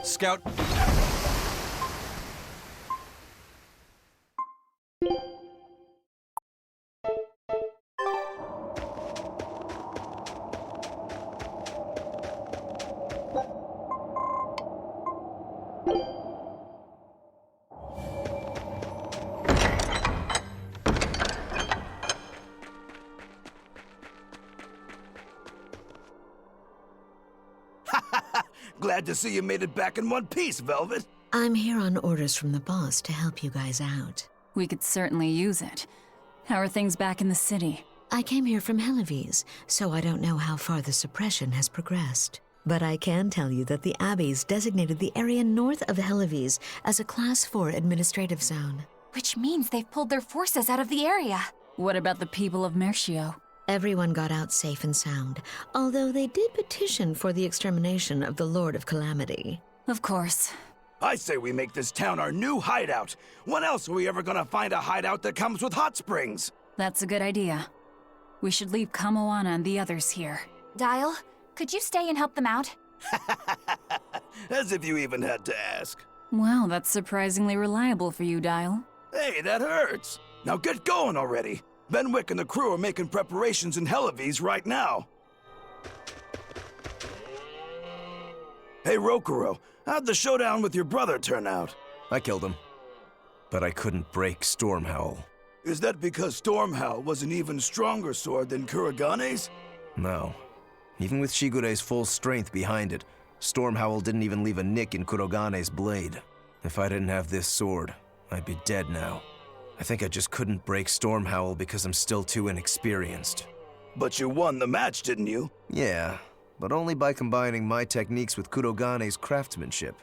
Scout. Glad to see you made it back in one piece, Velvet. I'm here on orders from the boss to help you guys out. We could certainly use it. How are things back in the city? I came here from Helives, so I don't know how far the suppression has progressed. But I can tell you that the Abbeys designated the area north of Helives as a Class 4 administrative zone. Which means they've pulled their forces out of the area. What about the people of Mercio? Everyone got out safe and sound, although they did petition for the extermination of the Lord of Calamity. Of course. I say we make this town our new hideout. When else are we ever gonna find a hideout that comes with hot springs? That's a good idea. We should leave Kamoana and the others here. Dial, could you stay and help them out? As if you even had to ask. Well, that's surprisingly reliable for you, Dial. Hey, that hurts. Now get going already. Benwick and the crew are making preparations in Helives right now. Hey, Rokuro, how'd the showdown with your brother turn out? I killed him. But I couldn't break Stormhowl. Is that because Stormhowl was an even stronger sword than Kuragane's? No. Even with Shigure's full strength behind it, Stormhowl didn't even leave a nick in Kurogane's blade. If I didn't have this sword, I'd be dead now. I think I just couldn't break Stormhowl because I'm still too inexperienced. But you won the match, didn't you? Yeah, but only by combining my techniques with Kurogane's craftsmanship.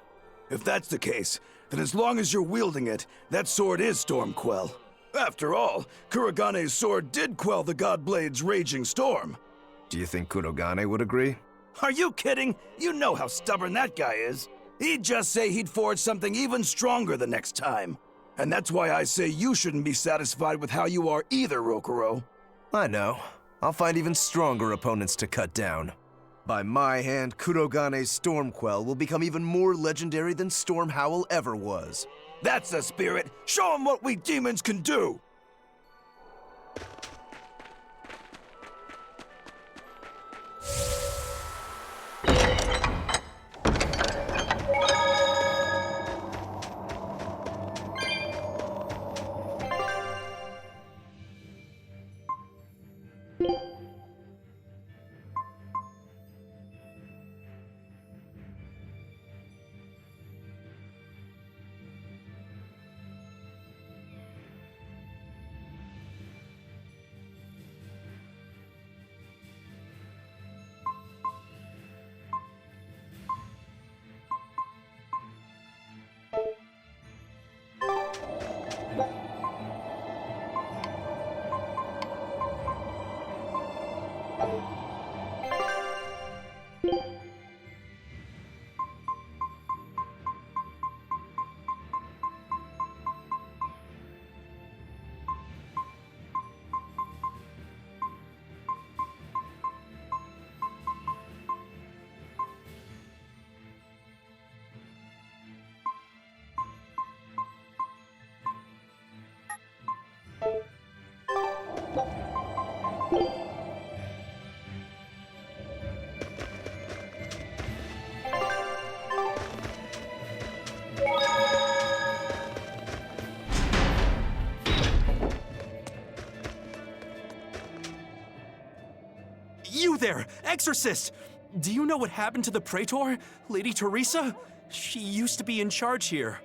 If that's the case, then as long as you're wielding it, that sword is Stormquell. After all, Kuragane's sword did quell the Godblade's raging storm. Do you think Kurogane would agree? Are you kidding? You know how stubborn that guy is. He'd just say he'd forge something even stronger the next time. And that's why I say you shouldn't be satisfied with how you are either, Rokuro. I know. I'll find even stronger opponents to cut down. By my hand, Kurogane's Stormquell will become even more legendary than Stormhowl ever was. That's the spirit! Show him what we demons can do! You there, Exorcist! Do you know what happened to the Praetor, Lady Teresa? She used to be in charge here.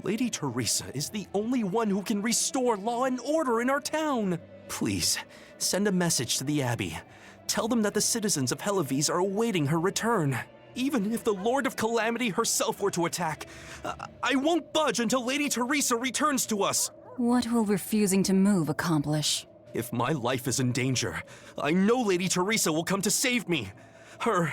Lady Teresa is the only one who can restore law and order in our town. Please, send a message to the Abbey. Tell them that the citizens of Helives are awaiting her return. Even if the Lord of Calamity herself were to attack, I won't budge until Lady Teresa returns to us. What will refusing to move accomplish? If my life is in danger, I know Lady Teresa will come to save me. Her,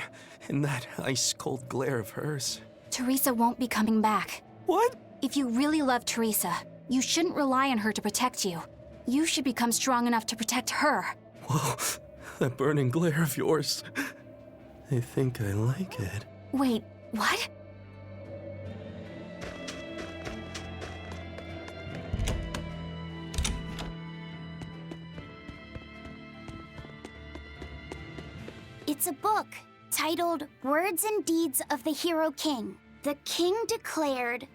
and that ice-cold glare of hers. Teresa won't be coming back. What? If you really love Teresa, you shouldn't rely on her to protect you. You should become strong enough to protect her. Whoa, That burning glare of yours. I think I like it. Wait, what? It's a book titled Words and Deeds of the Hero King. The king declared,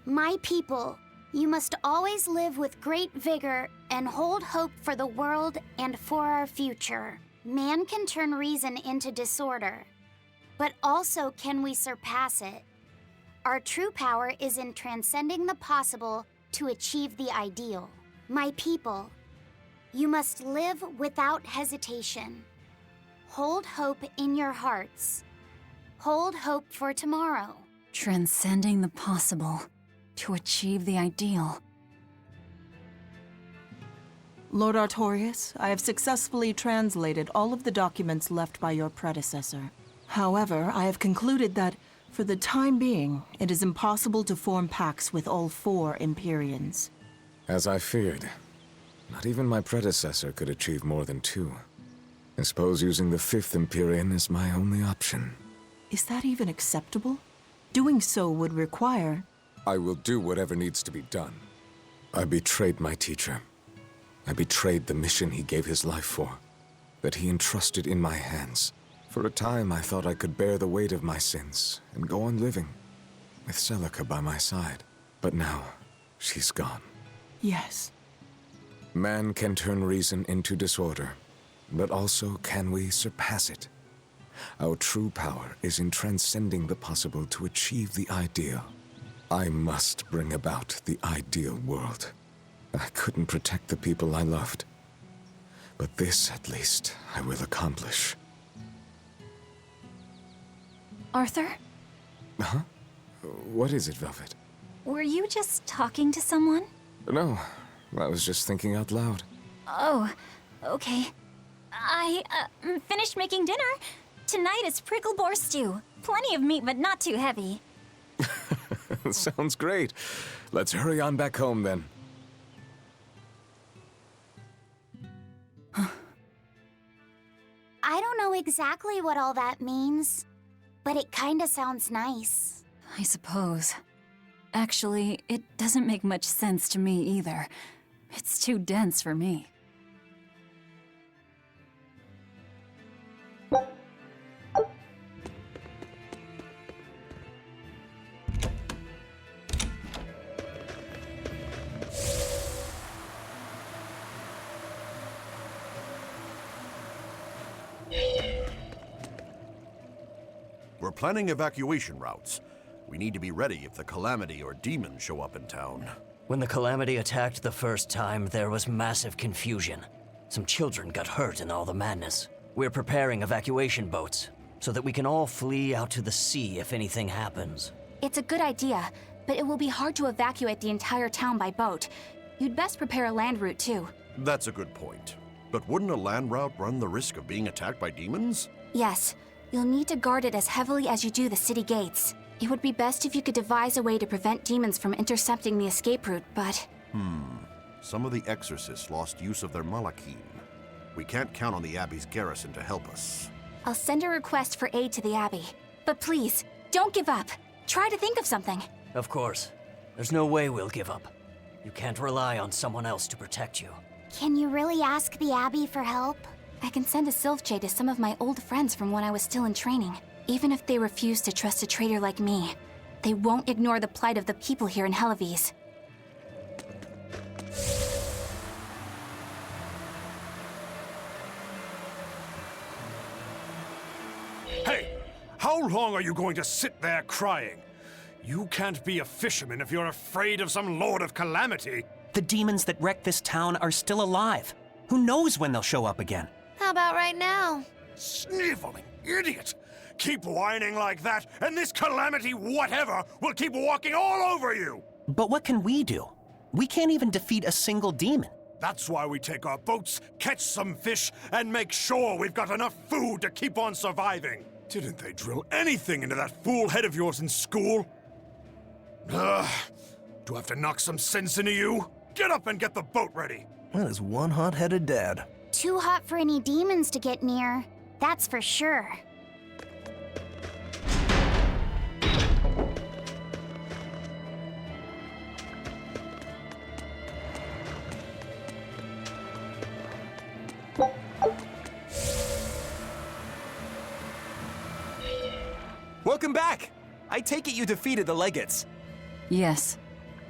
"My people, you must always live with great vigor and hold hope for the world and for our future. Man can turn reason into disorder, but also can we surpass it? Our true power is in transcending the possible to achieve the ideal. My people, you must live without hesitation. Hold hope in your hearts. Hold hope for tomorrow." Transcending the possible to achieve the ideal. Lord Artorius, I have successfully translated all of the documents left by your predecessor. However, I have concluded that, for the time being, it is impossible to form pacts with all 4 Empyreans. As I feared, not even my predecessor could achieve more than 2. I suppose using the 5th Empyrean is my only option. Is that even acceptable? Doing so would require... I will do whatever needs to be done. I betrayed my teacher. I betrayed the mission he gave his life for, that he entrusted in my hands. For a time, I thought I could bear the weight of my sins and go on living, with Celica by my side. But now, she's gone. Yes. Man can turn reason into disorder, but also can we surpass it? Our true power is in transcending the possible to achieve the ideal. I must bring about the ideal world. I couldn't protect the people I loved, but this, at least, I will accomplish. Arthur? Huh? What is it, Velvet? Were you just talking to someone? No, I was just thinking out loud. Oh, okay. I finished making dinner. Tonight is prickle boar stew. Plenty of meat, but not too heavy. Sounds great. Let's hurry on back home, then. I don't know exactly what all that means, but it kinda sounds nice. I suppose. Actually, it doesn't make much sense to me either. It's too dense for me. We're planning evacuation routes. We need to be ready if the Calamity or demons show up in town. When the Calamity attacked the first time, there was massive confusion. Some children got hurt in all the madness. We're preparing evacuation boats, so that we can all flee out to the sea if anything happens. It's a good idea, but it will be hard to evacuate the entire town by boat. You'd best prepare a land route, too. That's a good point. But wouldn't a land route run the risk of being attacked by demons? Yes, you'll need to guard it as heavily as you do the city gates. It would be best if you could devise a way to prevent demons from intercepting the escape route, but... Some of the exorcists lost use of their malachim. We can't count on the Abbey's garrison to help us. I'll send a request for aid to the Abbey. But please, don't give up. Try to think of something. Of course. There's no way we'll give up. You can't rely on someone else to protect you. Can you really ask the Abbey for help? I can send a Sylph-Jade to some of my old friends from when I was still in training. Even if they refuse to trust a traitor like me, they won't ignore the plight of the people here in Helives. Hey! How long are you going to sit there crying? You can't be a fisherman if you're afraid of some Lord of Calamity. The demons that wrecked this town are still alive. Who knows when they'll show up again? How about right now? Sniveling idiot! Keep whining like that, and this Calamity whatever will keep walking all over you! But what can we do? We can't even defeat a single demon. That's why we take our boats, catch some fish, and make sure we've got enough food to keep on surviving. Didn't they drill anything into that fool head of yours in school? Ugh. Do I have to knock some sense into you? Get up and get the boat ready. That is one hot-headed dad. too hot for any demons to get near. That's for sure. Welcome back! I take it you defeated the Legates. Yes,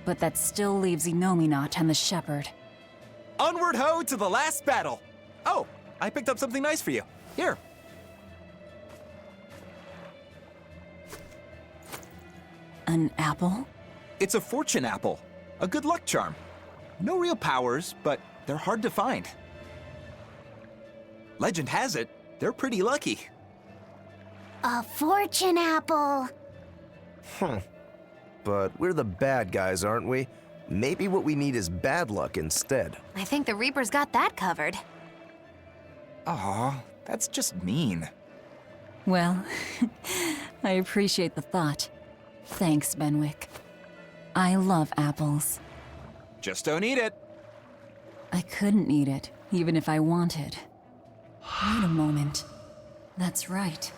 but that still leaves Inominat and the Shepherd. Onward ho to the last battle! Oh, I picked up something nice for you. Here. An apple? It's a fortune apple. A good luck charm. No real powers, but they're hard to find. Legend has it, they're pretty lucky. A fortune apple. But we're the bad guys, aren't we? Maybe what we need is bad luck instead. I think the Reaper's got that covered. Aw, that's just mean. Well, I appreciate the thought. Thanks, Benwick. I love apples. Just don't eat it. I couldn't eat it, even if I wanted. Wait a moment. That's right.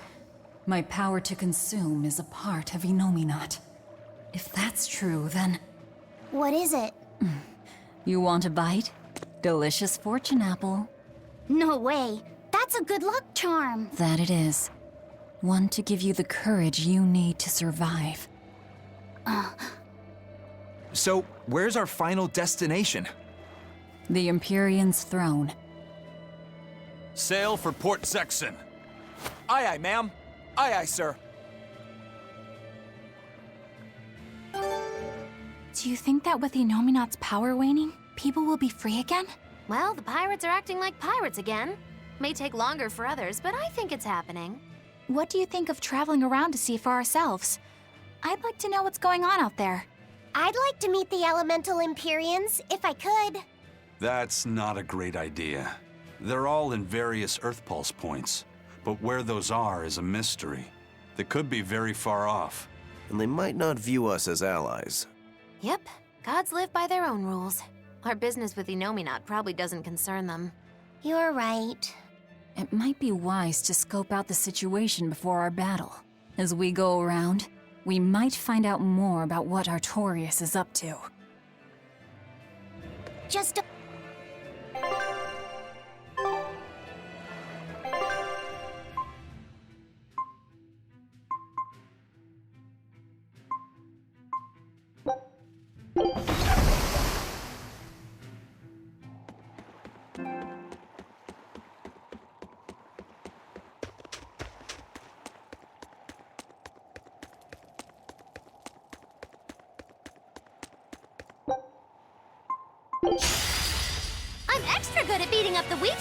My power to consume is a part of Inominat. If that's true, then... What is it? You want a bite? Delicious fortune apple. No way. That's a good luck charm. That it is. One to give you the courage you need to survive. So, where's our final destination? The Empyrean's throne. Sail for Port Zexon. Aye, aye, ma'am. Aye, aye, sir. Do you think that with Inominat's power waning, people will be free again? Well, the pirates are acting like pirates again. May take longer for others, but I think it's happening. What do you think of traveling around to see for ourselves? I'd like to know what's going on out there. I'd like to meet the elemental Empyreans, if I could. That's not a great idea. They're all in various Earth Pulse points, but where those are is a mystery. They could be very far off. And they might not view us as allies. Yep, gods live by their own rules. Our business with Inominat probably doesn't concern them. You're right. It might be wise to scope out the situation before our battle. As we go around, we might find out more about what Artorias is up to. Just a... I'm extra good at beating up the weak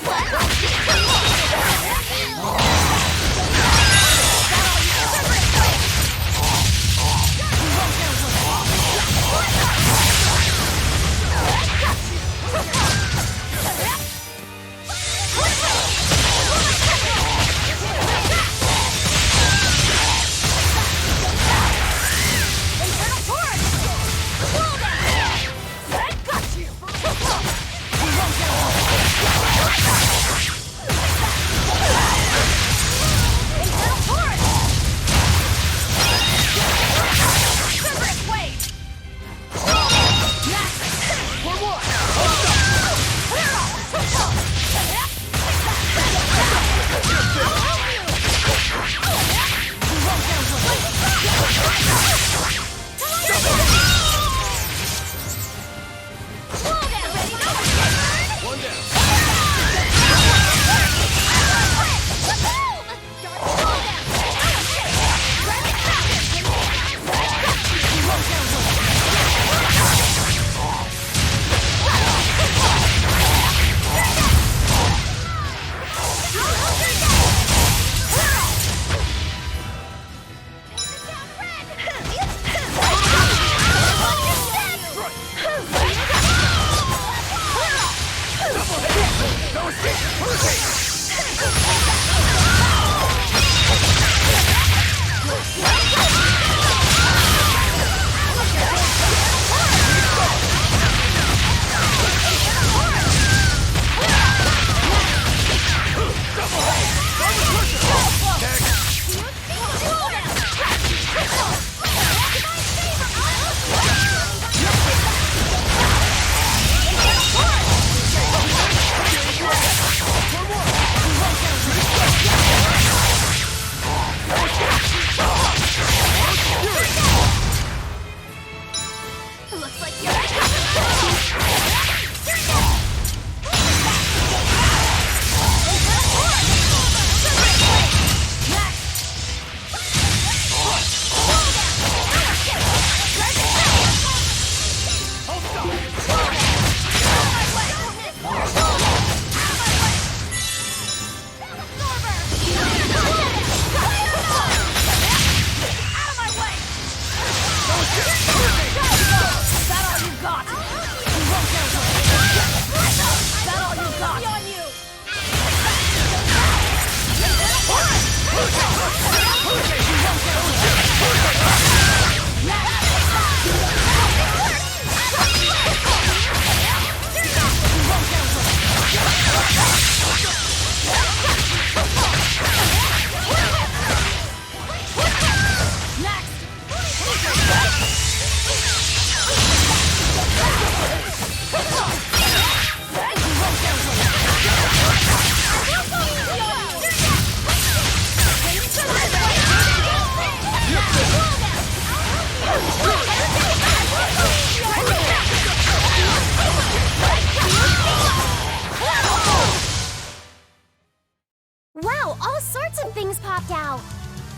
now.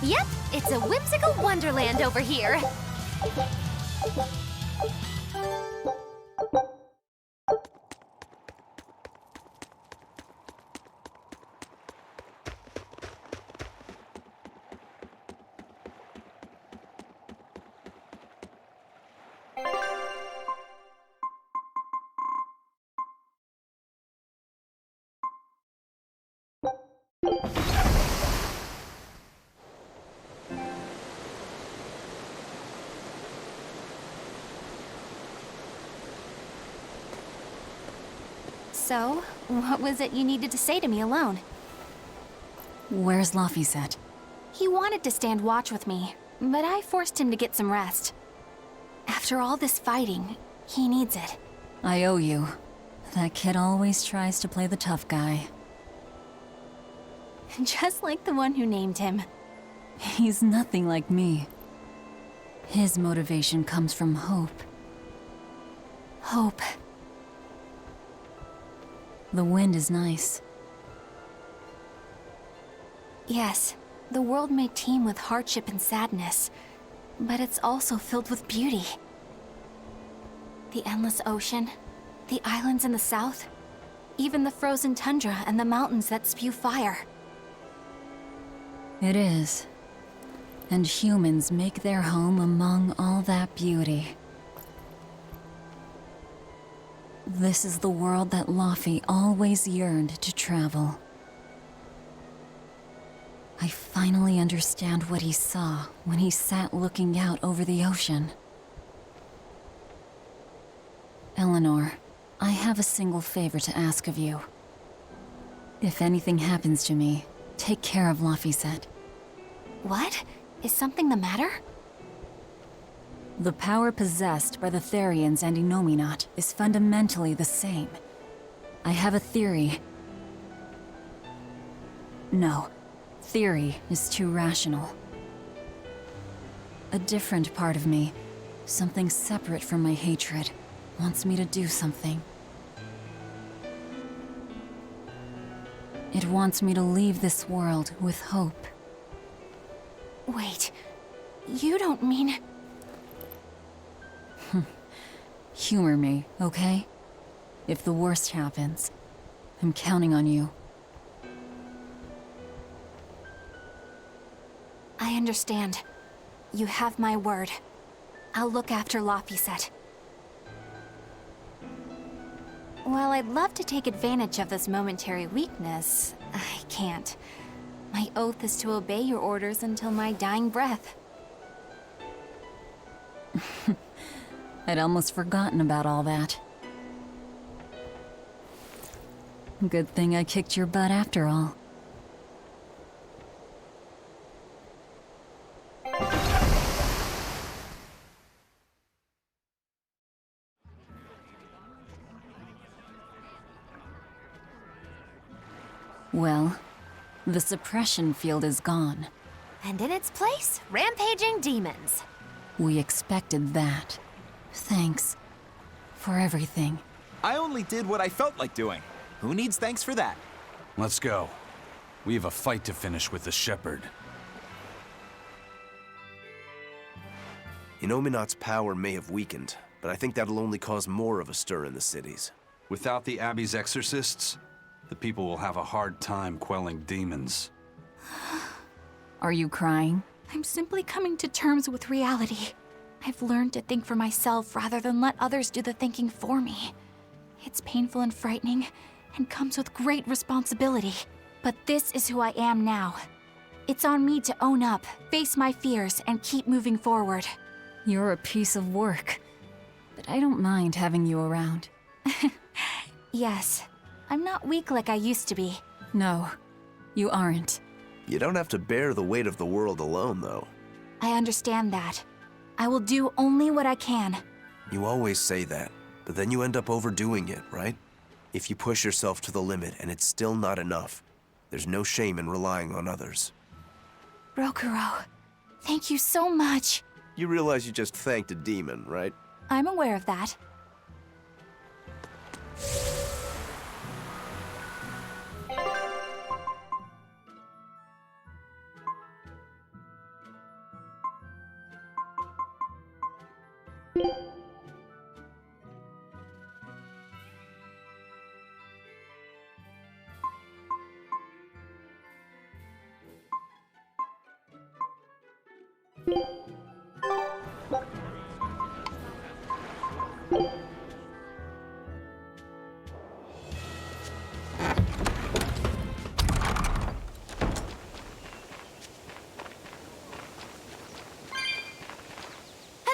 Yep, it's a whimsical wonderland over here. So, what was it you needed to say to me alone? Where's Laphicet? He wanted to stand watch with me, but I forced him to get some rest. After all this fighting, he needs it. I owe you. That kid always tries to play the tough guy. Just like the one who named him. He's nothing like me. His motivation comes from hope. Hope. The wind is nice. Yes, the world may teem with hardship and sadness, but it's also filled with beauty. The endless ocean, the islands in the south, even the frozen tundra and the mountains that spew fire. It is. And humans make their home among all that beauty. This is the world that Laphi always yearned to travel. I finally understand what he saw when he sat looking out over the ocean. Eleanor, I have a single favor to ask of you. If anything happens to me, take care of Laphicet. What? Is something the matter? The power possessed by the Therians and Innominat is fundamentally the same. I have a theory. No, theory is too rational. A different part of me, something separate from my hatred, wants me to do something. It wants me to leave this world with hope. Wait, you don't mean... Humor me, okay? If the worst happens, I'm counting on you. I understand. You have my word. I'll look after Laphicet. While I'd love to take advantage of this momentary weakness, I can't. My oath is to obey your orders until my dying breath. I'd almost forgotten about all that. Good thing I kicked your butt after all. Well, the suppression field is gone. And in its place, rampaging demons. We expected that. Thanks for everything. I only did what I felt like doing. Who needs thanks for that? Let's go. We have a fight to finish with the Shepherd. Innominat's power may have weakened, but I think that'll only cause more of a stir in the cities. Without the Abbey's exorcists, the people will have a hard time quelling demons. Are you crying? I'm simply coming to terms with reality. I've learned to think for myself rather than let others do the thinking for me. It's painful and frightening, and comes with great responsibility. But this is who I am now. It's on me to own up, face my fears, and keep moving forward. You're a piece of work, but I don't mind having you around. Yes, I'm not weak like I used to be. No, you aren't. You don't have to bear the weight of the world alone, though. I understand that. I will do only what I can. You always say that, but then you end up overdoing it, right? If you push yourself to the limit and it's still not enough, there's no shame in relying on others. Rokuro, thank you so much. You realize you just thanked a demon, right? I'm aware of that. At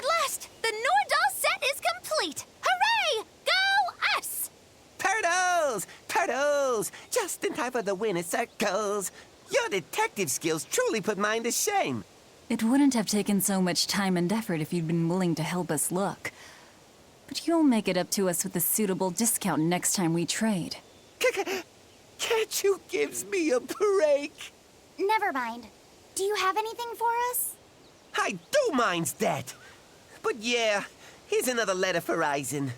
last, the Nordal set is complete! Hooray! Go us! Turtles! Turtles! Just in time for the winter circles. Your detective skills truly put mine to shame. It wouldn't have taken so much time and effort if you'd been willing to help us look. But you'll make it up to us with a suitable discount next time we trade. Can't you give me a break? Never mind. Do you have anything for us? I do mind that. But yeah, here's another letter for Eisen.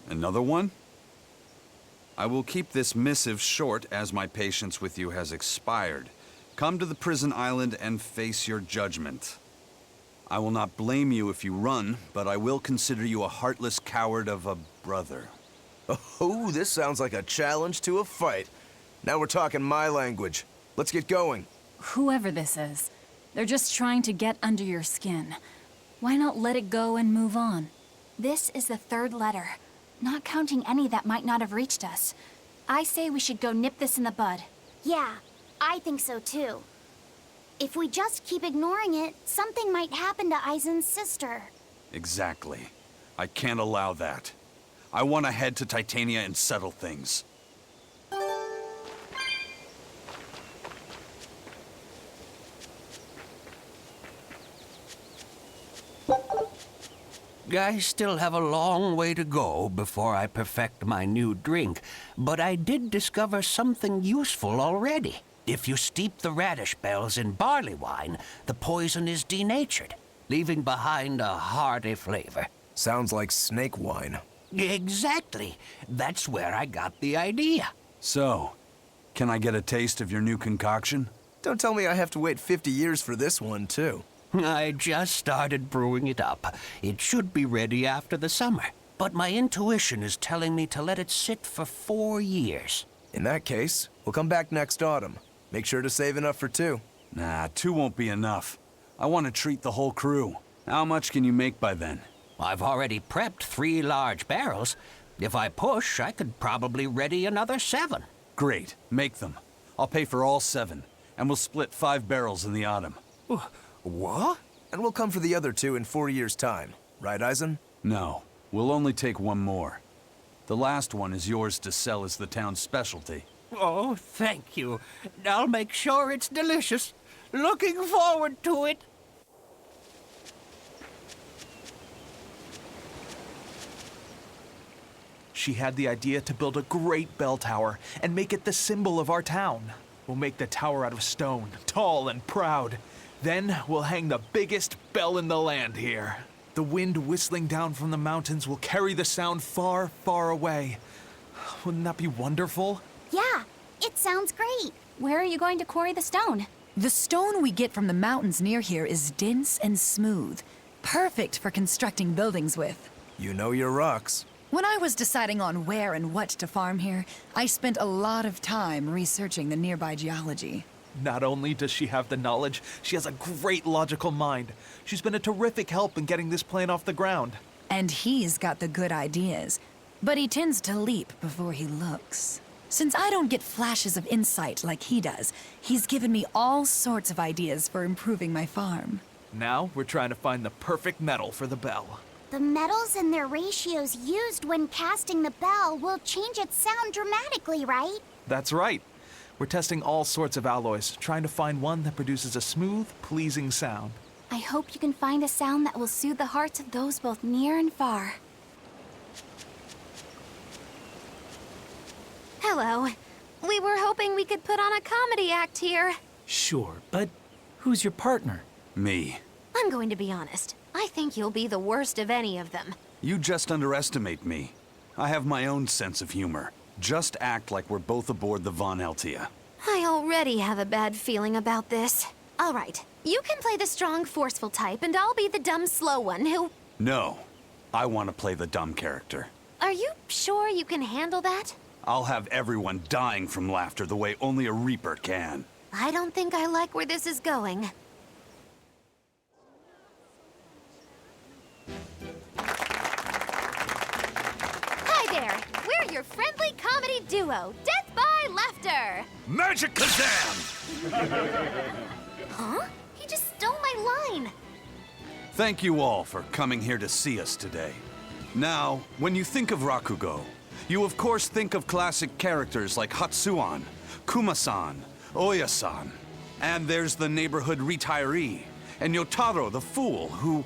Another one? I will keep this missive short as my patience with you has expired. Come to the prison island and face your judgment. I will not blame you if you run, but I will consider you a heartless coward of a brother. Oh, this sounds like a challenge to a fight. Now we're talking my language. Let's get going. Whoever this is, they're just trying to get under your skin. Why not let it go and move on? This is the third letter, not counting any that might not have reached us. I say we should go nip this in the bud. Yeah, I think so too. If we just keep ignoring it, something might happen to Eisen's sister. Exactly. I can't allow that. I want to head to Titania and settle things. I still have a long way to go before I perfect my new drink, but I did discover something useful already. If you steep the radish bells in barley wine, the poison is denatured, leaving behind a hearty flavor. Sounds like snake wine. Exactly. That's where I got the idea. So, can I get a taste of your new concoction? Don't tell me I have to wait 50 years for this one, too. I just started brewing it up. It should be ready after the summer. But my intuition is telling me to let it sit for 4 years. In that case, we'll come back next autumn. Make sure to save enough for 2. Nah, 2 won't be enough. I want to treat the whole crew. How much can you make by then? I've already prepped 3 large barrels. If I push, I could probably ready another 7. Great. Make them. I'll pay for all 7, and we'll split 5 barrels in the autumn. What? And we'll come for the other 2 in 4 years' time. Right, Eisen? No. We'll only take 1 more. The last one is yours to sell as the town's specialty. Oh, thank you. I'll make sure it's delicious. Looking forward to it. She had the idea to build a great bell tower and make it the symbol of our town. We'll make the tower out of stone, tall and proud. Then we'll hang the biggest bell in the land here. The wind whistling down from the mountains will carry the sound far, far away. Wouldn't that be wonderful? Yeah, it sounds great. Where are you going to quarry the stone? The stone we get from the mountains near here is dense and smooth. Perfect for constructing buildings with. You know your rocks. When I was deciding on where and what to farm here, I spent a lot of time researching the nearby geology. Not only does she have the knowledge, she has a great logical mind. She's been a terrific help in getting this plan off the ground. And he's got the good ideas, but he tends to leap before he looks. Since I don't get flashes of insight like he does, he's given me all sorts of ideas for improving my farm. Now we're trying to find the perfect metal for the bell. The metals and their ratios used when casting the bell will change its sound dramatically, right? That's right. We're testing all sorts of alloys, trying to find one that produces a smooth, pleasing sound. I hope you can find a sound that will soothe the hearts of those both near and far. Hello. We were hoping we could put on a comedy act here. Sure, but who's your partner? Me. I'm going to be honest. I think you'll be the worst of any of them. You just underestimate me. I have my own sense of humor. Just act like we're both aboard the Von Altia. I already have a bad feeling about this. All right, you can play the strong, forceful type, and I'll be the dumb, slow one who... No. I want to play the dumb character. Are you sure you can handle that? I'll have everyone dying from laughter the way only a Reaper can. I don't think I like where this is going. friendly comedy duo, Death by Laughter! Magic Kazam! Huh? He just stole my line! Thank you all for coming here to see us today. Now, when you think of Rakugo, you of course think of classic characters like Hatsuan, Kuma-san, Oya-san, and there's the neighborhood retiree, and Yotaro the fool who...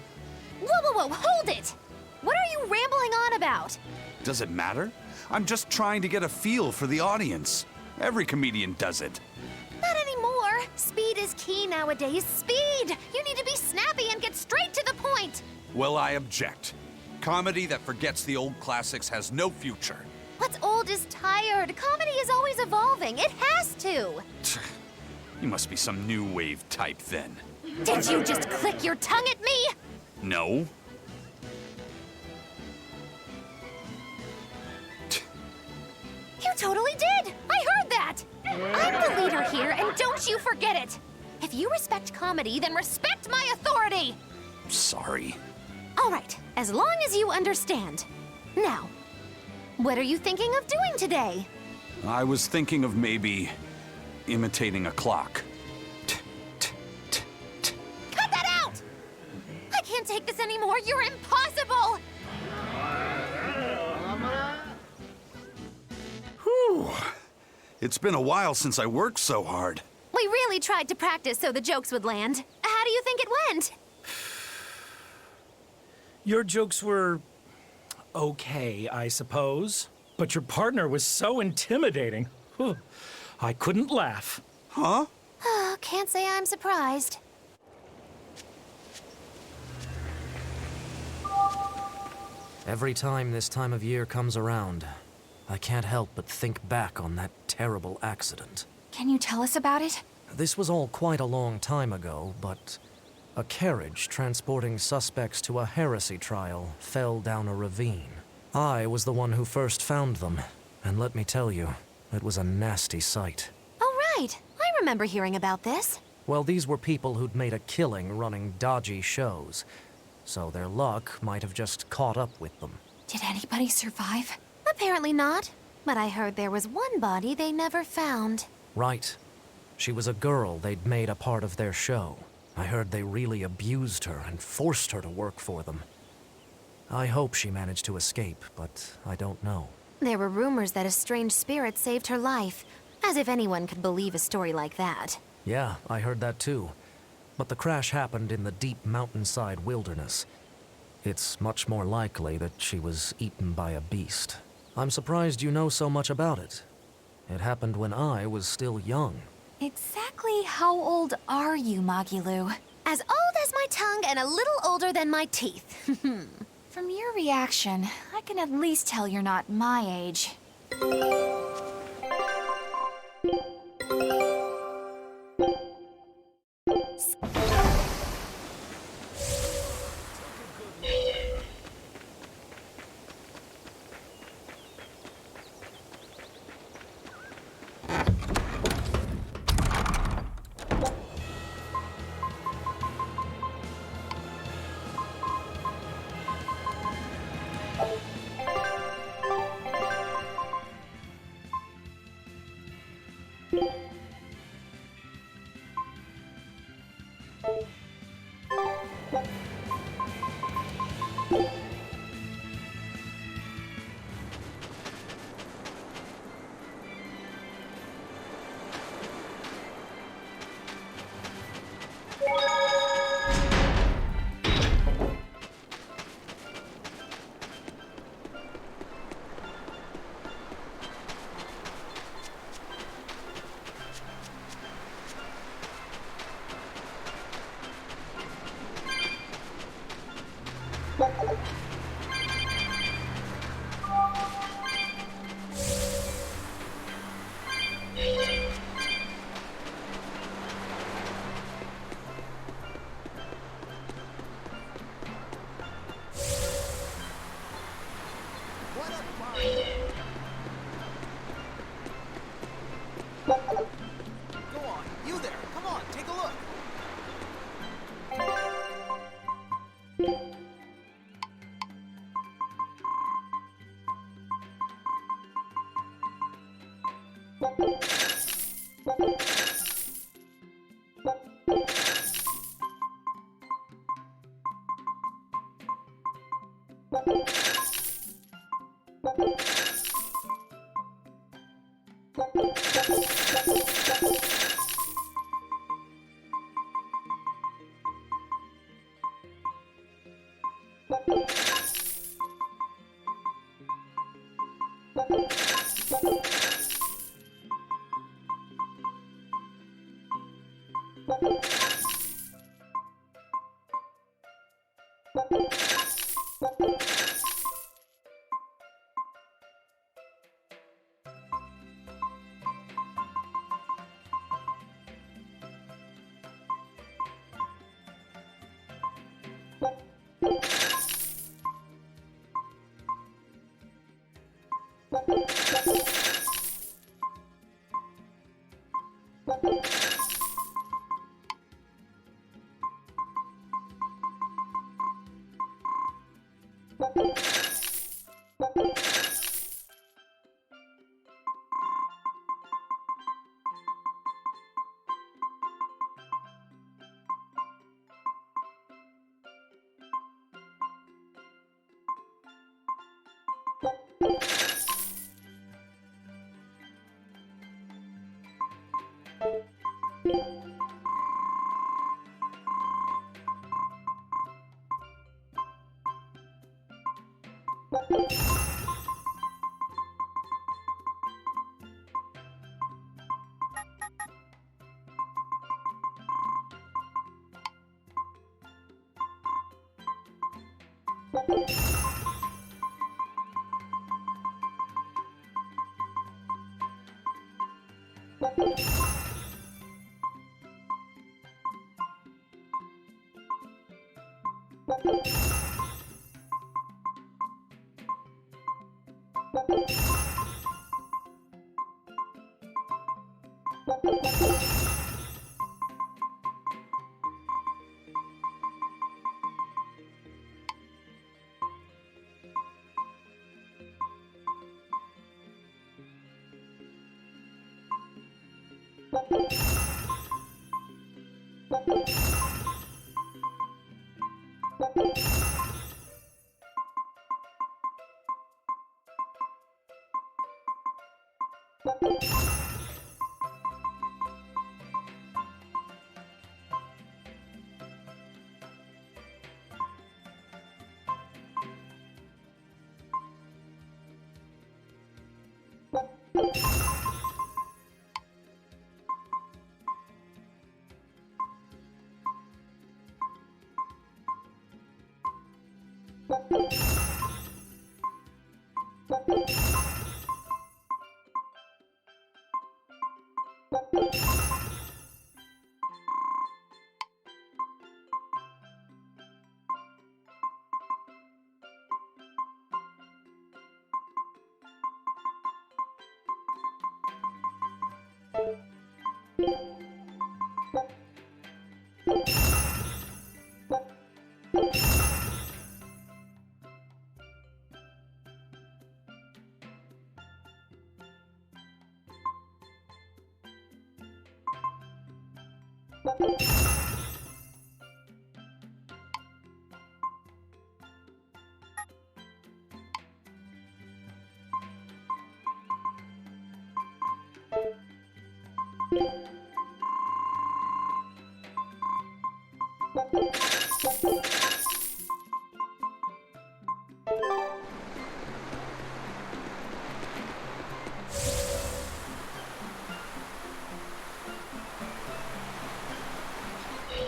Whoa, hold it! What are you rambling on about? Does it matter? I'm just trying to get a feel for the audience. Every comedian does it. Not anymore. Speed is key nowadays. Speed! You need to be snappy and get straight to the point! Well, I object. Comedy that forgets the old classics has no future. What's old is tired. Comedy is always evolving. It has to. You must be some new wave type then. Did you just click your tongue at me? No. You totally did! I heard that! I'm the leader here, and don't you forget it! If you respect comedy, then respect my authority! Sorry. All right, as long as you understand. Now, what are you thinking of doing today? I was thinking of maybe imitating a clock. Cut that out! I can't take this anymore. You're impossible! Whew. It's been a while since I worked so hard. We really tried to practice so the jokes would land. How do you think it went? Your jokes were okay, I suppose. But your partner was so intimidating. Whew. I couldn't laugh. Huh? Can't say I'm surprised. Every time this time of year comes around, I can't help but think back on that terrible accident. Can you tell us about it? This was all quite a long time ago, but a carriage transporting suspects to a heresy trial fell down a ravine. I was the one who first found them, and let me tell you, it was a nasty sight. Oh, right. I remember hearing about this. Well, these were people who'd made a killing running dodgy shows, so their luck might have just caught up with them. Did anybody survive? Apparently not, but I heard there was one body they never found. Right. She was a girl they'd made a part of their show. I heard they really abused her and forced her to work for them. I hope she managed to escape, but I don't know. There were rumors that a strange spirit saved her life, as if anyone could believe a story like that. Yeah, I heard that too. But the crash happened in the deep mountainside wilderness. It's much more likely that she was eaten by a beast. I'm surprised you know so much about it. It happened when I was still young. Exactly how old are you, Magilu? As old as my tongue and a little older than my teeth. From your reaction, I can at least tell you're not my age.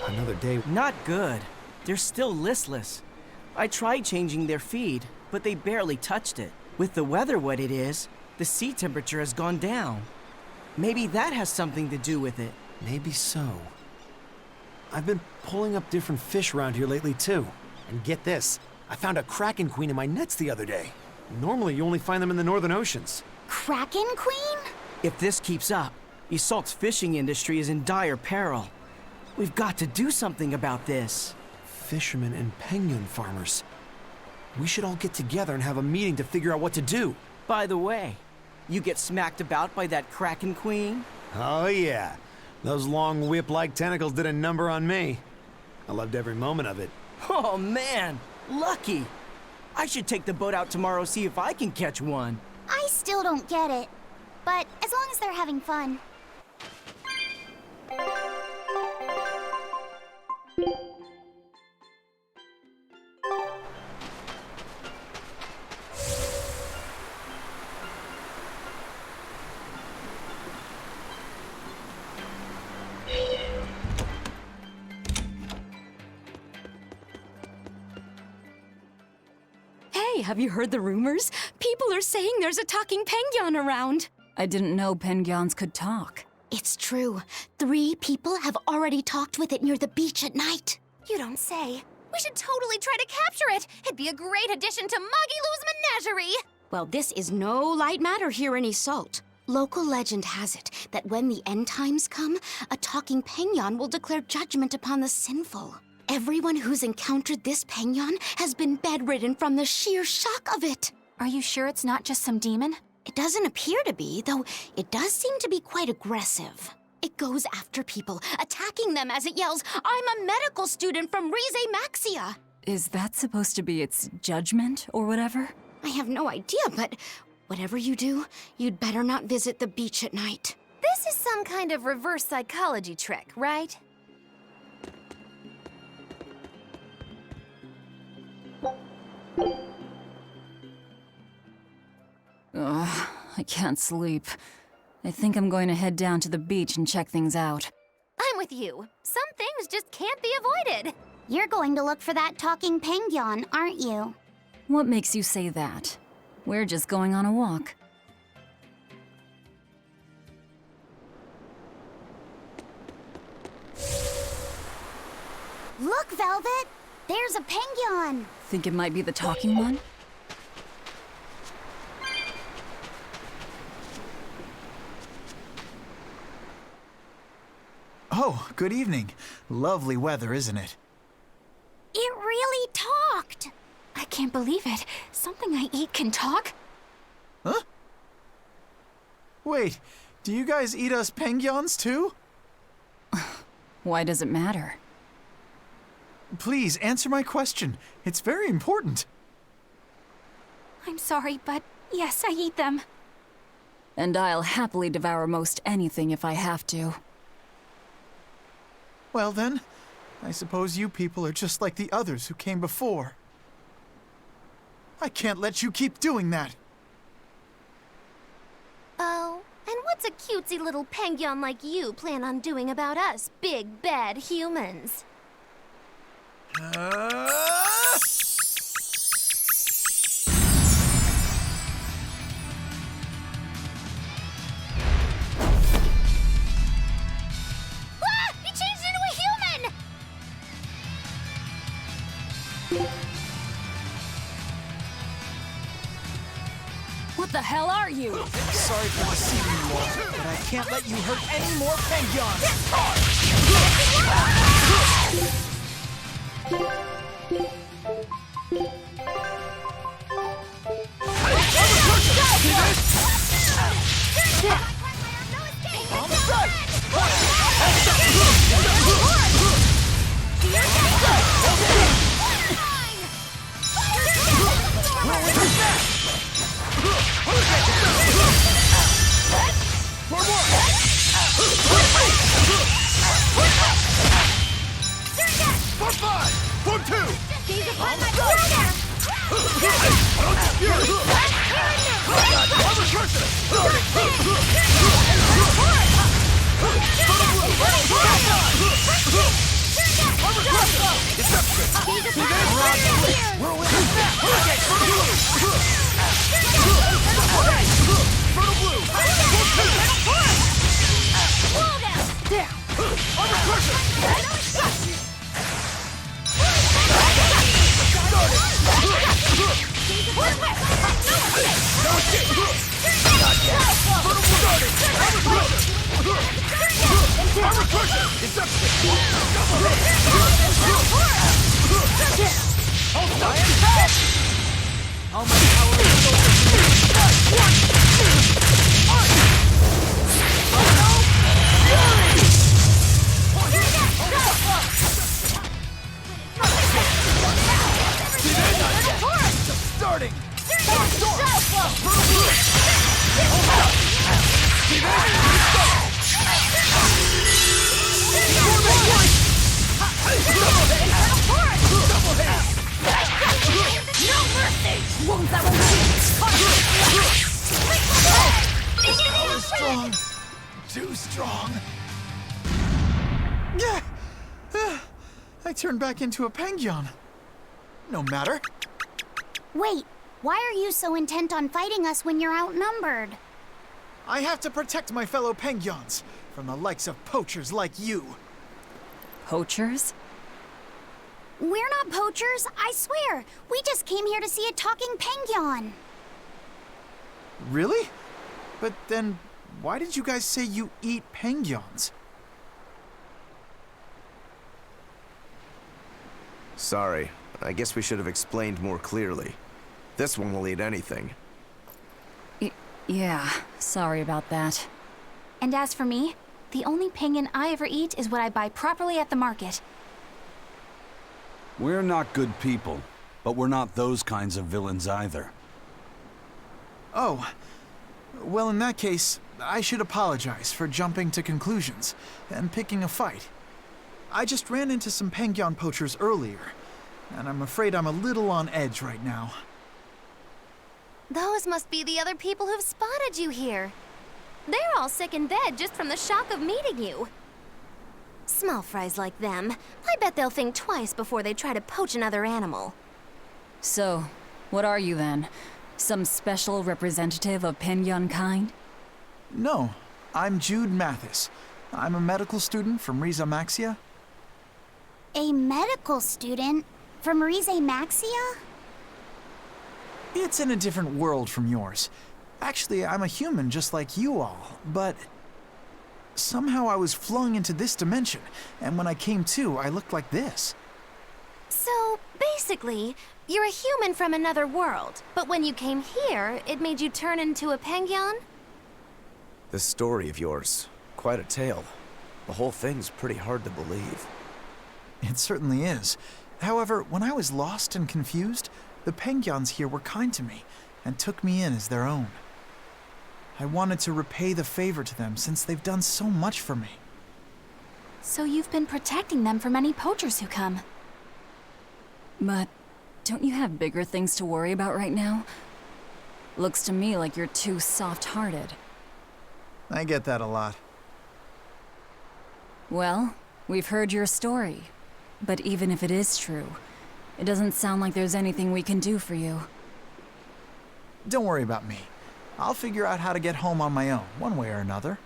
Another day. Not good. They're still listless. I tried changing their feed, but they barely touched it. With the weather what it is, the sea temperature has gone down. Maybe that has something to do with it. Maybe so. I've been pulling up different fish around here lately, too. And get this, I found a kraken queen in my nets the other day. Normally, you only find them in the northern oceans. Kraken Queen? If this keeps up, Isolt's fishing industry is in dire peril. We've got to do something about this. Fishermen and penguin farmers. We should all get together and have a meeting to figure out what to do. By the way, you get smacked about by that Kraken Queen? Oh yeah. Those long whip-like tentacles did a number on me. I loved every moment of it. Oh man, lucky. I should take the boat out tomorrow, see if I can catch one. I still don't get it. But as long as they're having fun. Hey, have you heard the rumors? People are saying there's a talking penguin around. I didn't know penguins could talk. It's true. 3 people have already talked with it near the beach at night. You don't say. We should totally try to capture it. It'd be a great addition to Magilou's menagerie. Well, this is no light matter here in Salt. Local legend has it that when the end times come, a talking penguin will declare judgment upon the sinful. Everyone who's encountered this penguin has been bedridden from the sheer shock of it. Are you sure it's not just some demon? It doesn't appear to be, though it does seem to be quite aggressive. It goes after people, attacking them as it yells, "I'm a medical student from Rize Maxia." Is that supposed to be its judgment or whatever? I have no idea, but whatever you do, you'd better not visit the beach at night. This is some kind of reverse psychology trick, right? Ugh, I can't sleep. I think I'm going to head down to the beach and check things out. I'm with you. Some things just can't be avoided. You're going to look for that talking penguin, aren't you? What makes you say that? We're just going on a walk. Look, Velvet! There's a penguin! Think it might be the talking one? Oh, good evening. Lovely weather, isn't it? It really talked! I can't believe it. Something I eat can talk? Huh? Wait, do you guys eat us penguins too? Why does it matter? Please, answer my question. It's very important. I'm sorry, but yes, I eat them. And I'll happily devour most anything if I have to. Well then, I suppose you people are just like the others who came before. I can't let you keep doing that. Oh, and what's a cutesy little penguin like you plan on doing about us big, bad humans? What the hell are you? Sorry for deceiving you all, but I can't let you hurt any more Strong. Too strong. Yeah. I turned back into a penguin. No matter. Wait, Why are you so intent on fighting us when you're outnumbered? I have to protect my fellow Pengyons from the likes of poachers like you. Poachers? We're not poachers, I swear. We just came here to see a talking Pengyon. Really? But then, why did you guys say you eat Pengyons? Sorry. I guess we should have explained more clearly. This one will eat anything. Yeah, sorry about that. And as for me, the only Pengyon I ever eat is what I buy properly at the market. We're not good people, but we're not those kinds of villains either. Oh. Well, in that case, I should apologize for jumping to conclusions and picking a fight. I just ran into some Pengyon poachers earlier, and I'm afraid I'm a little on edge right now. Those must be the other people who've spotted you here. They're all sick in bed just from the shock of meeting you. Small fries like them, I bet they'll think twice before they try to poach another animal. So, what are you then? Some special representative of Pengyon kind? No, I'm Jude Mathis. I'm a medical student from Riza Maxia. A medical student from Rize Maxia? It's in a different world from yours. Actually, I'm a human just like you all, but somehow I was flung into this dimension, and when I came to, I looked like this. So, basically, you're a human from another world, but when you came here, it made you turn into a Pengyon? This story of yours, quite a tale. The whole thing's pretty hard to believe. It certainly is. However, when I was lost and confused, the Pengyons here were kind to me and took me in as their own. I wanted to repay the favor to them since they've done so much for me. So you've been protecting them from any poachers who come. But don't you have bigger things to worry about right now? Looks to me like you're too soft-hearted. I get that a lot. Well, we've heard your story. But even if it is true, it doesn't sound like there's anything we can do for you. Don't worry about me. I'll figure out how to get home on my own, one way or another.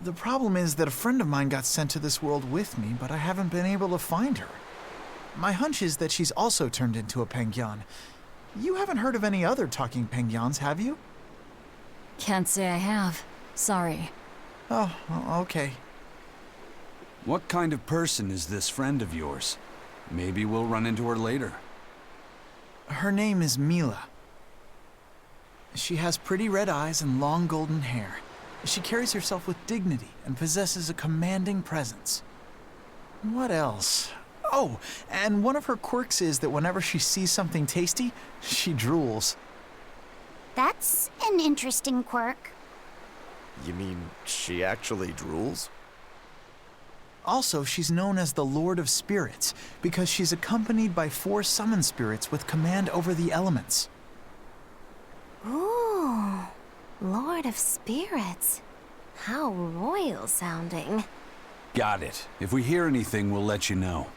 The problem is that a friend of mine got sent to this world with me, but I haven't been able to find her. My hunch is that she's also turned into a Pengyon. You haven't heard of any other talking Pengyons, have you? Can't say I have. Sorry. Oh, okay. What kind of person is this friend of yours? Maybe we'll run into her later. Her name is Mila. She has pretty red eyes and long golden hair. She carries herself with dignity and possesses a commanding presence. What else? Oh, and one of her quirks is that whenever she sees something tasty, she drools. That's an interesting quirk. You mean she actually drools? Also, she's known as the Lord of Spirits because she's accompanied by 4 summon spirits with command over the elements. Ooh, Lord of Spirits. How royal sounding. Got it. If we hear anything, we'll let you know.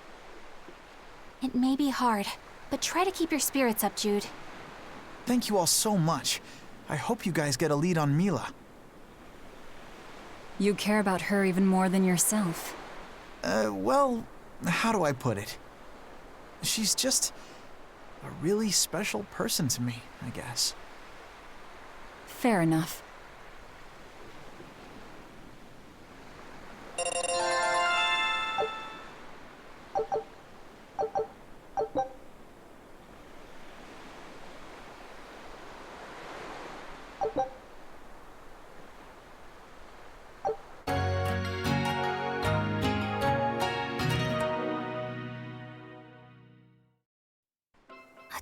It may be hard, but try to keep your spirits up, Jude. Thank you all so much. I hope you guys get a lead on Mila. You care about her even more than yourself. Well, how do I put it? She's just a really special person to me, I guess. Fair enough.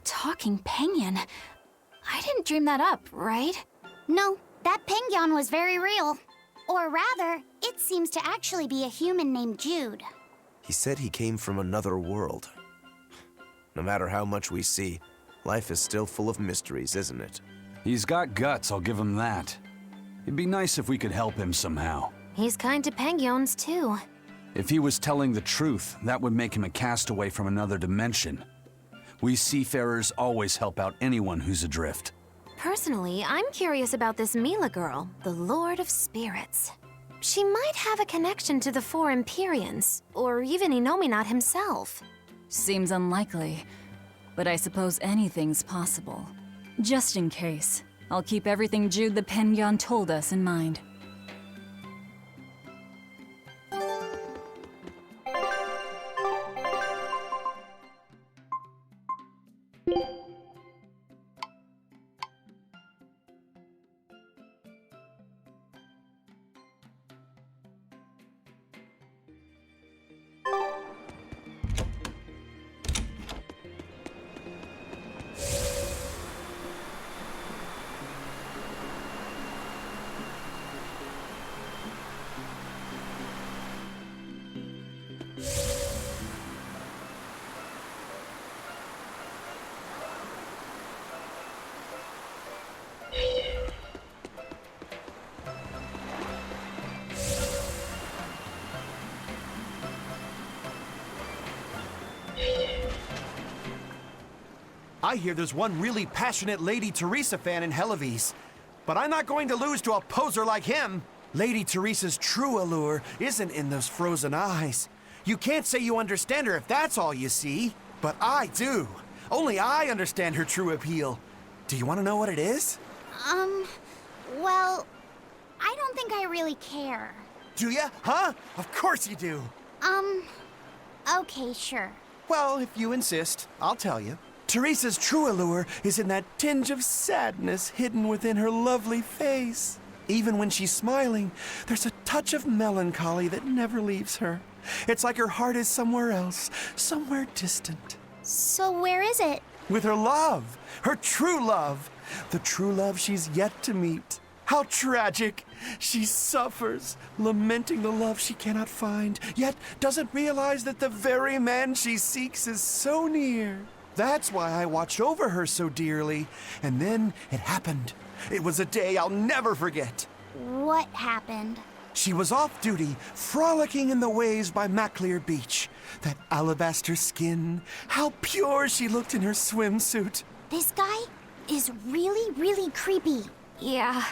Talking Pengyon. I didn't dream that up, right? No, that Pengyon was very real. Or rather, it seems to actually be a human named Jude. He said he came from another world. No matter how much we see, life is still full of mysteries, isn't it? He's got guts, I'll give him that. It'd be nice if we could help him somehow. He's kind to Pengyons, too. If he was telling the truth, that would make him a castaway from another dimension. We seafarers always help out anyone who's adrift. Personally, I'm curious about this Mila girl, the Lord of Spirits. She might have a connection to the Four Empyreans, or even Inominat himself. Seems unlikely, but I suppose anything's possible. Just in case, I'll keep everything Jude the Penyon told us in mind. I hear there's one really passionate Lady Teresa fan in Helives. But I'm not going to lose to a poser like him. Lady Teresa's true allure isn't in those frozen eyes. You can't say you understand her if that's all you see. But I do. Only I understand her true appeal. Do you want to know what it is? Well, I don't think I really care. Do ya? Huh? Of course you do. Okay, sure. Well, if you insist, I'll tell you. Teresa's true allure is in that tinge of sadness hidden within her lovely face. Even when she's smiling, there's a touch of melancholy that never leaves her. It's like her heart is somewhere else, somewhere distant. So where is it? With her love, her true love, the true love she's yet to meet. How tragic! She suffers, lamenting the love she cannot find, yet doesn't realize that the very man she seeks is so near. That's why I watched over her so dearly. And then it happened. It was a day I'll never forget. What happened? She was off duty, frolicking in the waves by Maclear Beach. That alabaster skin, how pure she looked in her swimsuit. This guy is really, really creepy. Yeah,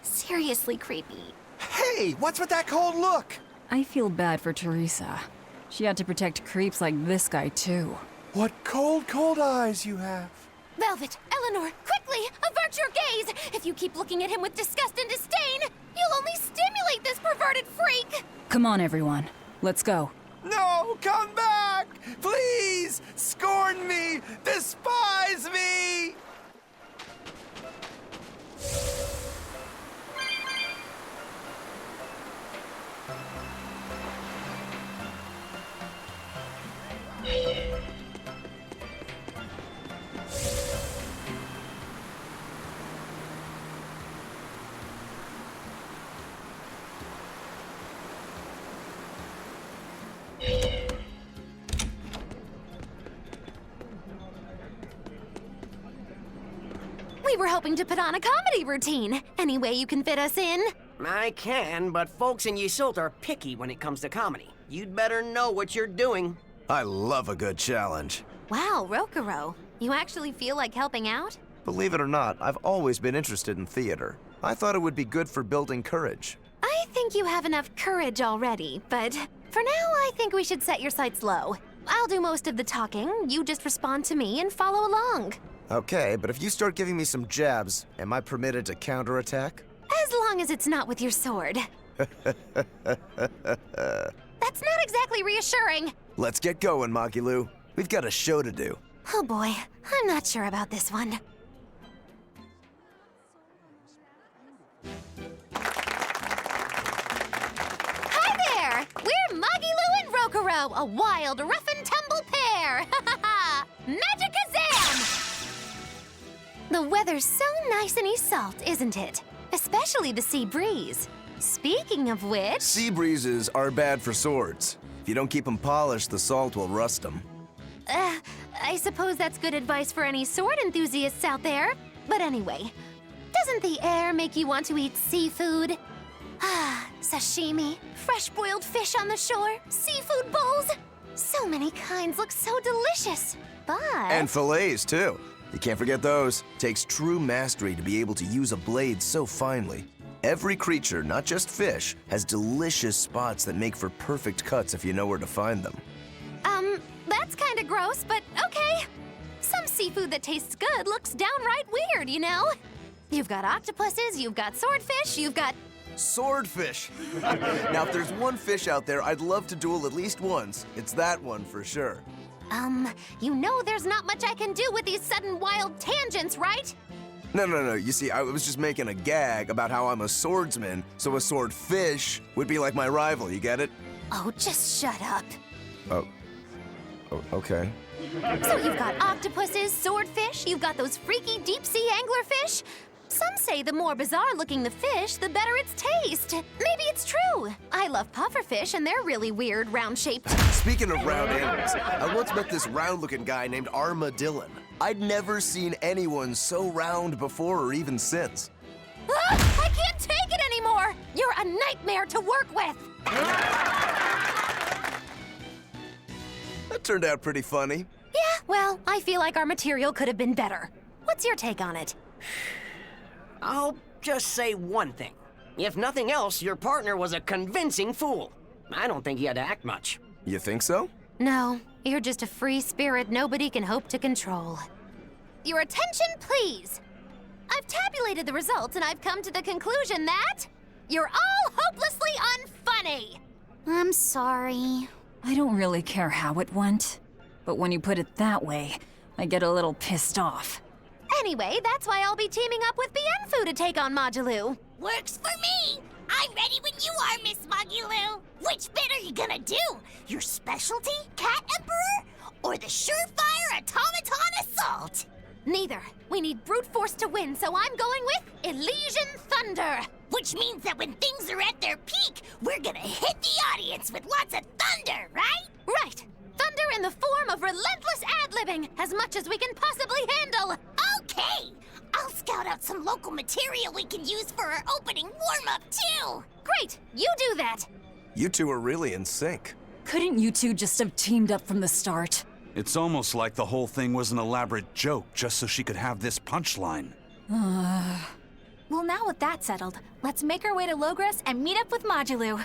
seriously creepy. Hey, what's with that cold look? I feel bad for Teresa. She had to protect creeps like this guy, too. What cold, cold eyes you have. Velvet, Eleanor, quickly, avert your gaze! If you keep looking at him with disgust and disdain, you'll only stimulate this perverted freak! Come on, everyone. Let's go. No, come back! Please! Scorn me! Despise me! We were hoping to put on a comedy routine. Any way you can fit us in? I can, but folks in Yseult are picky when it comes to comedy. You'd better know what you're doing. I love a good challenge. Wow, Rokuro, you actually feel like helping out? Believe it or not, I've always been interested in theater. I thought it would be good for building courage. I think you have enough courage already, but for now I think we should set your sights low. I'll do most of the talking, you just respond to me and follow along. Okay, but if you start giving me some jabs, am I permitted to counterattack? As long as it's not with your sword. That's not exactly reassuring. Let's get going, Magilu. We've got a show to do. Oh boy, I'm not sure about this one. Hi there! We're Magilu and Rokuro, a wild, rough-and-tumble pair! Ha ha ha! Magicazam! The weather's so nice in Yseult, isn't it? Especially the sea breeze. Speaking of which... Sea breezes are bad for swords. If you don't keep them polished, the salt will rust them. I suppose that's good advice for any sword enthusiasts out there. But anyway, doesn't the air make you want to eat seafood? Ah, sashimi, fresh boiled fish on the shore, seafood bowls. So many kinds look so delicious, but... And fillets, too. You can't forget those. Takes true mastery to be able to use a blade so finely. Every creature, not just fish, has delicious spots that make for perfect cuts if you know where to find them. That's kinda gross, but okay. Some seafood that tastes good looks downright weird, you know? You've got octopuses, you've got swordfish, you've got... Swordfish! Now, if there's one fish out there I'd love to duel at least once, it's that one for sure. You know there's not much I can do with these sudden wild tangents, right? No. You see, I was just making a gag about how I'm a swordsman, so a swordfish would be like my rival, you get it? Oh, just shut up. Oh, okay. So you've got octopuses, swordfish, you've got those freaky deep-sea anglerfish. Some say the more bizarre-looking the fish, the better its taste. Maybe it's true. I love pufferfish, and they're really weird, round-shaped. Speaking of round animals, I once met this round-looking guy named Armadillon. I'd never seen anyone so round before or even since. I can't take it anymore! You're a nightmare to work with! That turned out pretty funny. Yeah, well, I feel like our material could have been better. What's your take on it? I'll just say one thing. If nothing else, your partner was a convincing fool. I don't think he had to act much. You think so? No, you're just a free spirit nobody can hope to control. Your attention, please! I've tabulated the results and I've come to the conclusion that you're all hopelessly unfunny! I'm sorry. I don't really care how it went, but when you put it that way, I get a little pissed off. Anyway, that's why I'll be teaming up with Bienfu to take on Majulu. Works for me! I'm ready when you are, Miss Magulu! Which bit are you gonna do? Your specialty, Cat Emperor? Or the surefire automaton assault? Neither. We need brute force to win, so I'm going with Elysian Thunder! Which means that when things are at their peak, we're gonna hit the audience with lots of thunder, right? Right! Thunder in the form of relentless ad-libbing, as much as we can possibly handle! Okay! I'll scout out some local material we can use for our opening warm-up, too! Great! You do that! You two are really in sync. Couldn't you two just have teamed up from the start? It's almost like the whole thing was an elaborate joke just so she could have this punchline. Well, now with that settled, let's make our way to Logres and meet up with Majulu.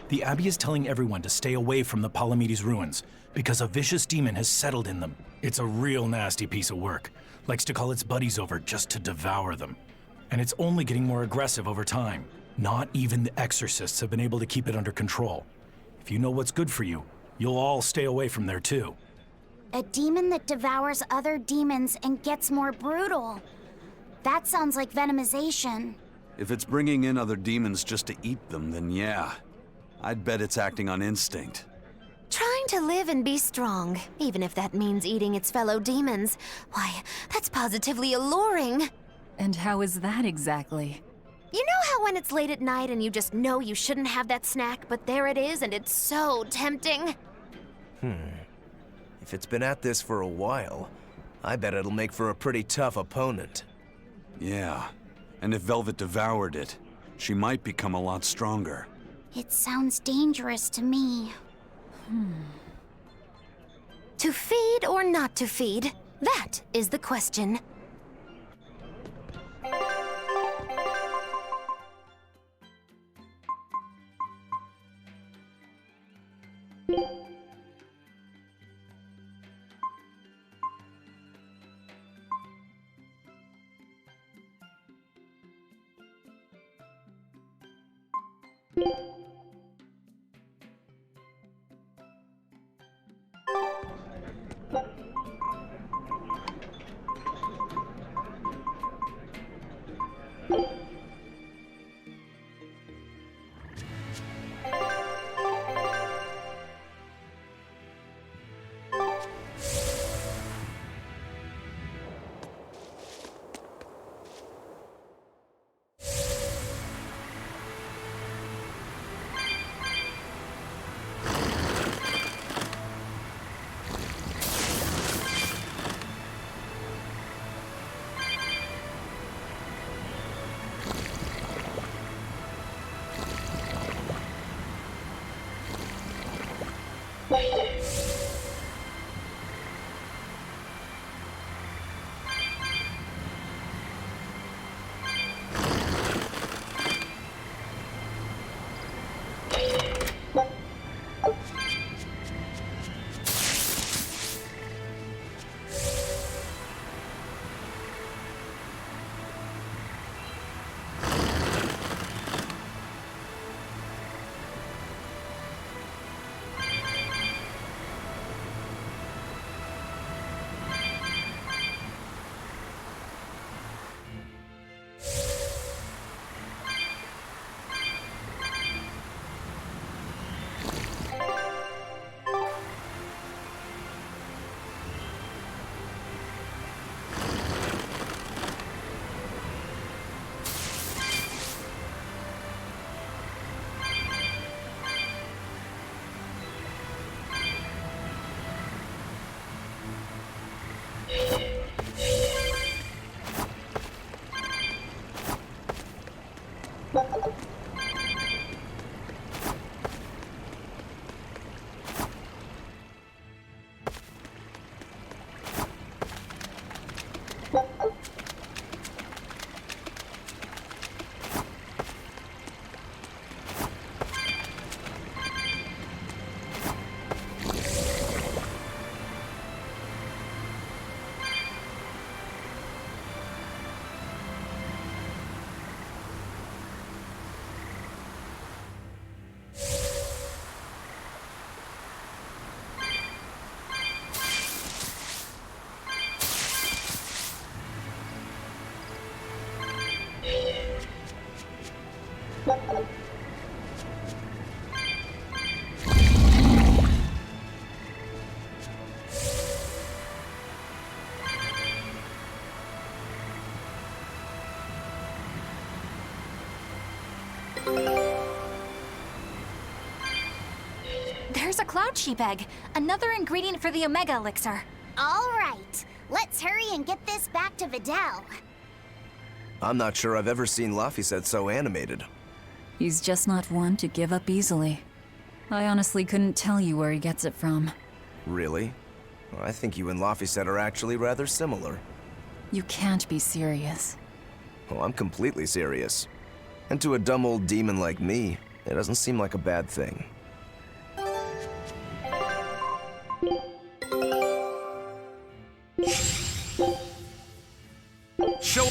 The Abbey is telling everyone to stay away from the Palamedes ruins because a vicious demon has settled in them. It's a real nasty piece of work. Likes to call its buddies over just to devour them. And it's only getting more aggressive over time. Not even the exorcists have been able to keep it under control. If you know what's good for you, you'll all stay away from there too. A demon that devours other demons and gets more brutal. That sounds like venomization. If it's bringing in other demons just to eat them, then yeah. I'd bet it's acting on instinct. Trying to live and be strong, even if that means eating its fellow demons. Why, that's positively alluring. And how is that exactly? You know how when it's late at night and you just know you shouldn't have that snack, but there it is and it's so tempting? If it's been at this for a while, I bet it'll make for a pretty tough opponent. Yeah, and if Velvet devoured it, she might become a lot stronger. It sounds dangerous to me. To feed or not to feed? That is the question. There's a cloud sheep egg, another ingredient for the Omega Elixir. All right, let's hurry and get this back to Vidal. I'm not sure I've ever seen Laphicet so animated. He's just not one to give up easily. I honestly couldn't tell you where he gets it from. Really? I think you and Laphicet are actually rather similar. You can't be serious. Oh, I'm completely serious. And to a dumb old demon like me, it doesn't seem like a bad thing. Show.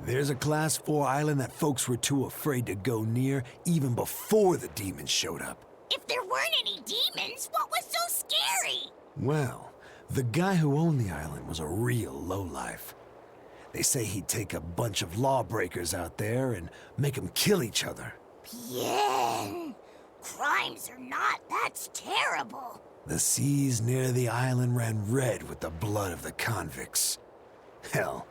There's a Class 4 island that folks were too afraid to go near even before the demons showed up. If there weren't any demons, what was so scary? Well, the guy who owned the island was a real lowlife. They say he'd take a bunch of lawbreakers out there and make them kill each other. Bien. Crimes or not, that's terrible. The seas near the island ran red with the blood of the convicts. Hell,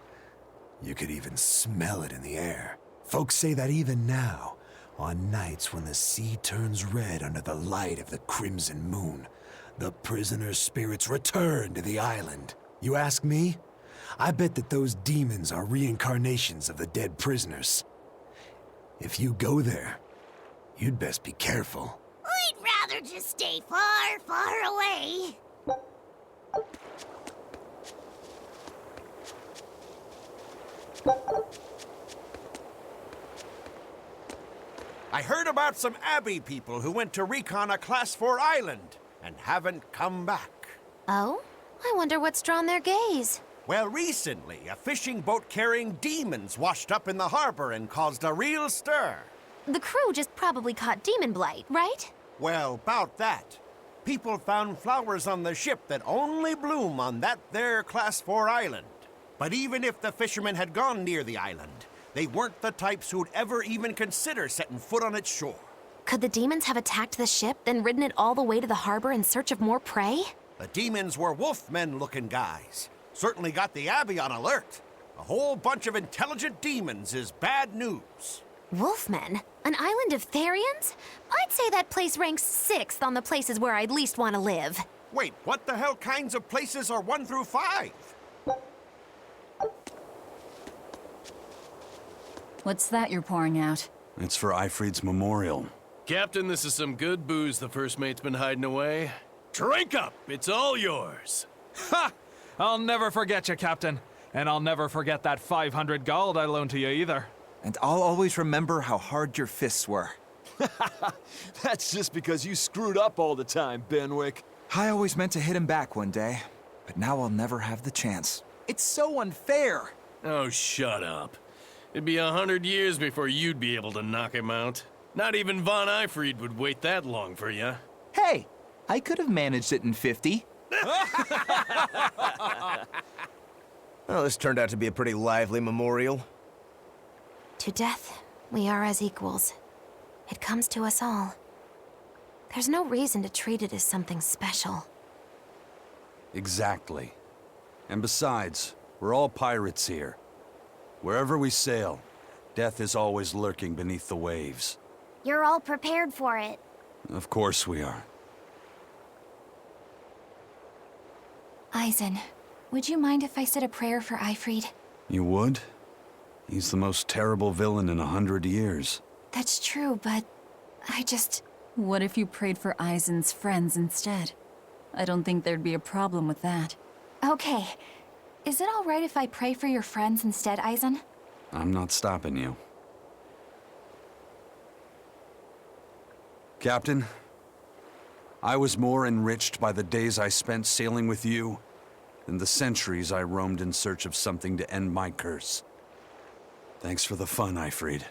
you could even smell it in the air. Folks say that even now, on nights when the sea turns red under the light of the crimson moon, the prisoners' spirits return to the island. You ask me? I bet that those demons are reincarnations of the dead prisoners. If you go there, you'd best be careful. I'd rather just stay far, far away. I heard about some Abbey people who went to recon a Class 4 island and haven't come back. Oh? I wonder what's drawn their gaze. Well, recently, a fishing boat carrying demons washed up in the harbor and caused a real stir. The crew just probably caught demon blight, right? Well, about that. People found flowers on the ship that only bloom on that there Class 4 island. But even if the fishermen had gone near the island, they weren't the types who'd ever even consider setting foot on its shore. Could the demons have attacked the ship, then ridden it all the way to the harbor in search of more prey? The demons were wolfmen-looking guys. Certainly got the Abbey on alert. A whole bunch of intelligent demons is bad news. Wolfmen? An island of Therians? I'd say that place ranks 6th on the places where I'd least want to live. Wait, what the hell kinds of places are 1 through 5? What's that you're pouring out? It's for Ifrid's memorial. Captain, this is some good booze the first mate's been hiding away. Drink up! It's all yours. Ha! I'll never forget you, Captain. And I'll never forget that 500 gold I loaned to you either. And I'll always remember how hard your fists were. That's just because you screwed up all the time, Benwick. I always meant to hit him back one day, but now I'll never have the chance. It's so unfair. Oh, shut up. It'd be 100 years before you'd be able to knock him out. Not even Von Ifrid would wait that long for you. Hey, I could have managed it in 50. Well, this turned out to be a pretty lively memorial. To death, we are as equals. It comes to us all. There's no reason to treat it as something special. Exactly. And besides, we're all pirates here. Wherever we sail, death is always lurking beneath the waves. You're all prepared for it. Of course we are. Eisen, would you mind if I said a prayer for Eifried? You would? He's the most terrible villain in 100 years. That's true, but I just... What if you prayed for Eisen's friends instead? I don't think there'd be a problem with that. Okay. Is it all right if I pray for your friends instead, Eisen? I'm not stopping you. Captain, I was more enriched by the days I spent sailing with you than the centuries I roamed in search of something to end my curse. Thanks for the fun, Eifried.